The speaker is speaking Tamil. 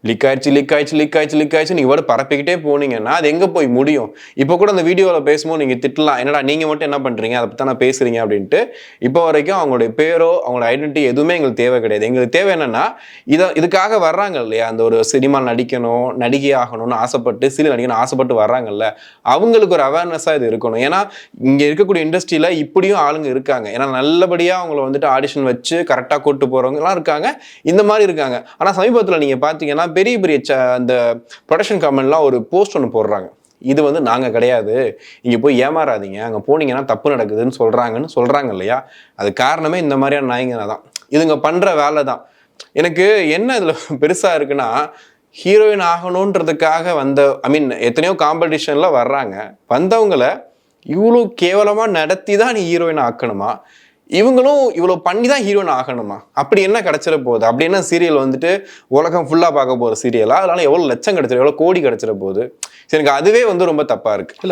லீக் ஆயிடுச்சு நீங்க கூட பரப்பிக்கிட்டே போனீங்கன்னா அது எங்க போய் முடியும்? இப்போ கூட அந்த வீடியோவில் பேசும்போது நீங்க திட்டலாம், என்னடா நீங்க மட்டும் என்ன பண்றீங்க, அதை பத்தி பேசுறீங்க அப்படின்ட்டு. இப்போ வரைக்கும் அவங்களுடைய பேரோ அவங்களோட ஐடென்டிட்டி எதுவுமே எங்களுக்கு தேவை கிடையாது. எங்களுக்கு தேவை என்னன்னா இதுக்காக வர்றாங்க இல்லையா, அந்த ஒரு சினிமா நடிக்கணும், நடிகை ஆகணும்னு ஆசைப்பட்டு, சீரியல் நடிக்கணும்னு ஆசைப்பட்டு வர்றாங்கல்ல, அவங்களுக்கு ஒரு அவேர்னஸாக இது இருக்கணும். ஏன்னா இங்கே இருக்கக்கூடிய இண்டஸ்ட்ரியில் இப்படியும் ஆளுங்க இருக்காங்க. ஏன்னா நல்லபடியாக அவங்கள வந்துட்டு ஆடிஷன் வச்சு கரெக்டாக கூட்டு போகிறவங்கலாம் இருக்காங்க, இந்த மாதிரி இருக்காங்க. ஆனால் சமீபத்தில் நீங்கள் பார்த்தீங்கன்னா பெரிய பெரிய அந்த ப்ரொடக்ஷன் கம்பெனிலாம் ஒரு போஸ்ட் ஒன்று போடுறாங்க, இது வந்து நாங்கள் கிடையாது, இங்கே போய் ஏமாறாதீங்க, அங்கே போனீங்கன்னா தப்பு நடக்குதுன்னு சொல்கிறாங்க இல்லையா. அது காரணமே இந்த மாதிரியான நாய்ங்க தான், இதுங்க பண்ணுற வேலை தான். எனக்கு என்ன இதில் பெருசாக இருக்குன்னா, ஹீரோயின் ஆகணுன்றதுக்காக வந்த எத்தனையோ காம்படிஷனில் வர்றாங்க, வந்தவங்களை இவ்வளோ கேவலமாக நடத்தி தான் நீ ஹீரோயின் ஆக்கணுமா? இவங்களும் இவ்வளோ பண்ணி தான் ஹீரோயின் ஆகணுமா? அப்படி என்ன கிடைச்சிட போகுது? அப்படி என்ன சீரியல் வந்துட்டு உலகம் ஃபுல்லாக பார்க்க போகிற சீரியலா? அதனால எவ்வளோ லட்சம் கிடைச்சிட, எவ்வளோ கோடி கிடைச்சிட போகுது? எனக்கு அதுவே வந்து ரொம்ப தப்பாக இருக்குது.